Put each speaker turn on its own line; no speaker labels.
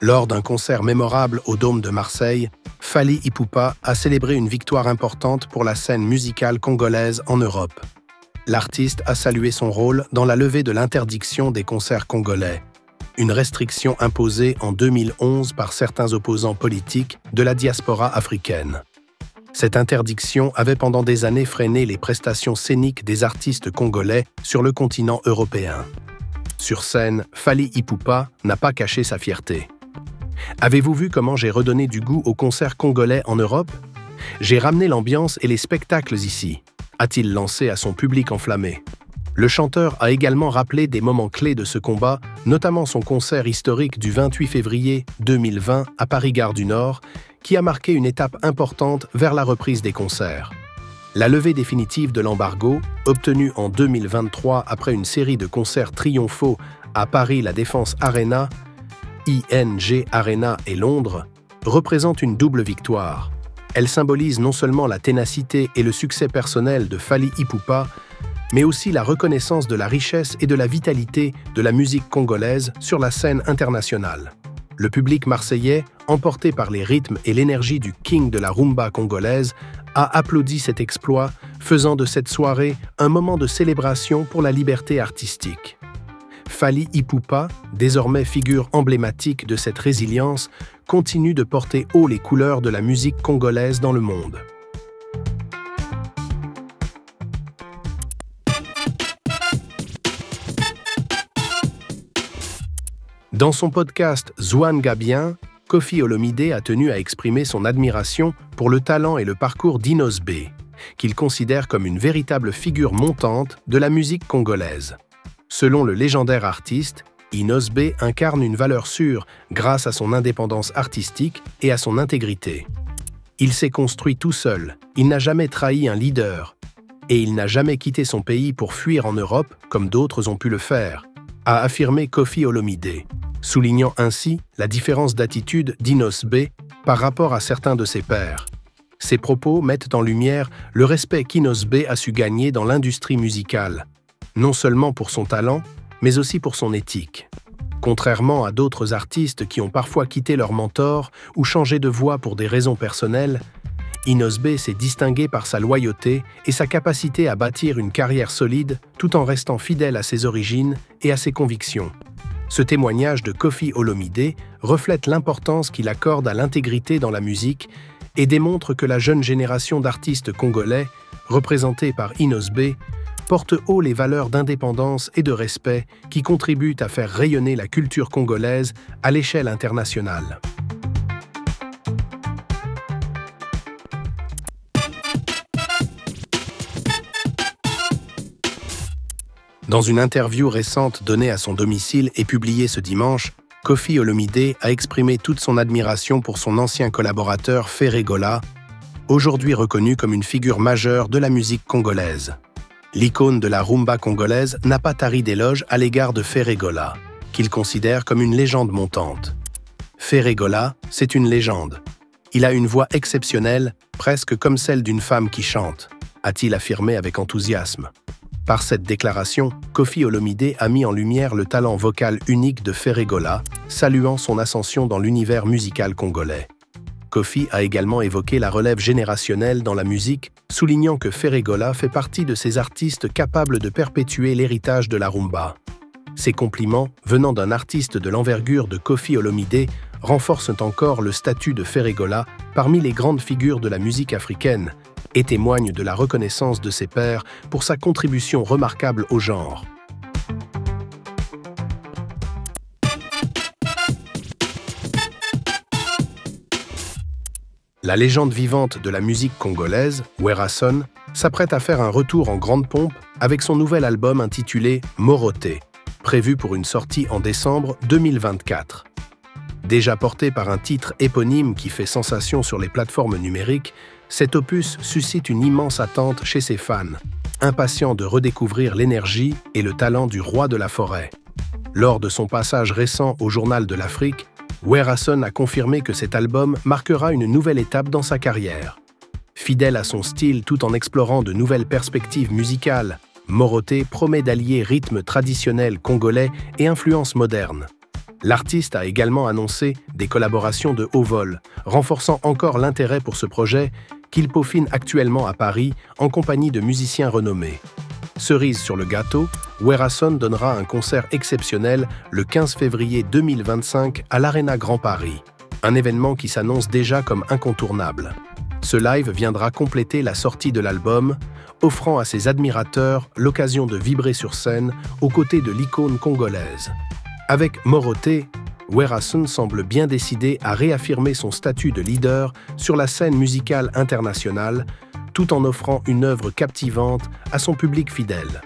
Lors d'un concert mémorable au Dôme de Marseille, Fally Ipupa a célébré une victoire importante pour la scène musicale congolaise en Europe. L'artiste a salué son rôle dans la levée de l'interdiction des concerts congolais, une restriction imposée en 2011 par certains opposants politiques de la diaspora africaine. Cette interdiction avait pendant des années freiné les prestations scéniques des artistes congolais sur le continent européen. Sur scène, Fally Ipupa n'a pas caché sa fierté. « Avez-vous vu comment j'ai redonné du goût aux concerts congolais en Europe? J'ai ramené l'ambiance et les spectacles ici », a-t-il lancé à son public enflammé. Le chanteur a également rappelé des moments clés de ce combat, notamment son concert historique du 28 février 2020 à Paris-Gare du Nord, qui a marqué une étape importante vers la reprise des concerts. La levée définitive de l'embargo, obtenue en 2023 après une série de concerts triomphaux à Paris La Défense Arena, ING Arena et Londres, représente une double victoire. Elle symbolise non seulement la ténacité et le succès personnel de Fally Ipupa, mais aussi la reconnaissance de la richesse et de la vitalité de la musique congolaise sur la scène internationale. Le public marseillais, emporté par les rythmes et l'énergie du king de la rumba congolaise, a applaudi cet exploit, faisant de cette soirée un moment de célébration pour la liberté artistique. Fally Ipupa, désormais figure emblématique de cette résilience, continue de porter haut les couleurs de la musique congolaise dans le monde. Dans son podcast Zwanga Bien, Koffi Olomide a tenu à exprimer son admiration pour le talent et le parcours d'Inos B, qu'il considère comme une véritable figure montante de la musique congolaise. Selon le légendaire artiste, Inos B incarne une valeur sûre grâce à son indépendance artistique et à son intégrité. Il s'est construit tout seul, il n'a jamais trahi un leader, et il n'a jamais quitté son pays pour fuir en Europe comme d'autres ont pu le faire, a affirmé Koffi Olomide, soulignant ainsi la différence d'attitude d'Inos B par rapport à certains de ses pairs. Ces propos mettent en lumière le respect qu'Inos B a su gagner dans l'industrie musicale, non seulement pour son talent, mais aussi pour son éthique. Contrairement à d'autres artistes qui ont parfois quitté leur mentor ou changé de voie pour des raisons personnelles, Inos B s'est distingué par sa loyauté et sa capacité à bâtir une carrière solide tout en restant fidèle à ses origines et à ses convictions. Ce témoignage de Koffi Olomide reflète l'importance qu'il accorde à l'intégrité dans la musique et démontre que la jeune génération d'artistes congolais, représentée par Inos B, porte haut les valeurs d'indépendance et de respect qui contribuent à faire rayonner la culture congolaise à l'échelle internationale. Dans une interview récente donnée à son domicile et publiée ce dimanche, Koffi Olomide a exprimé toute son admiration pour son ancien collaborateur Ferregola, aujourd'hui reconnu comme une figure majeure de la musique congolaise. L'icône de la rumba congolaise n'a pas tari d'éloges à l'égard de Ferregola, qu'il considère comme une légende montante. Ferregola, c'est une légende. Il a une voix exceptionnelle, presque comme celle d'une femme qui chante, a-t-il affirmé avec enthousiasme. Par cette déclaration, Koffi Olomide a mis en lumière le talent vocal unique de Ferregola, saluant son ascension dans l'univers musical congolais. Koffi a également évoqué la relève générationnelle dans la musique, soulignant que Ferregola fait partie de ces artistes capables de perpétuer l'héritage de la rumba. Ces compliments, venant d'un artiste de l'envergure de Koffi Olomide, renforcent encore le statut de Ferregola parmi les grandes figures de la musique africaine et témoignent de la reconnaissance de ses pairs pour sa contribution remarquable au genre. La légende vivante de la musique congolaise, Werason, s'apprête à faire un retour en grande pompe avec son nouvel album intitulé Moroté, prévu pour une sortie en décembre 2024. Déjà porté par un titre éponyme qui fait sensation sur les plateformes numériques, cet opus suscite une immense attente chez ses fans, impatients de redécouvrir l'énergie et le talent du roi de la forêt. Lors de son passage récent au Journal de l'Afrique, Werason a confirmé que cet album marquera une nouvelle étape dans sa carrière. Fidèle à son style tout en explorant de nouvelles perspectives musicales, Moroté promet d'allier rythme traditionnel congolais et influences modernes. L'artiste a également annoncé des collaborations de haut vol, renforçant encore l'intérêt pour ce projet qu'il peaufine actuellement à Paris en compagnie de musiciens renommés. Cerise sur le gâteau, Werason donnera un concert exceptionnel le 15 février 2025 à l'Arena Grand Paris, un événement qui s'annonce déjà comme incontournable. Ce live viendra compléter la sortie de l'album, offrant à ses admirateurs l'occasion de vibrer sur scène aux côtés de l'icône congolaise. Avec Moroté, Werason semble bien décidé à réaffirmer son statut de leader sur la scène musicale internationale, tout en offrant une œuvre captivante à son public fidèle.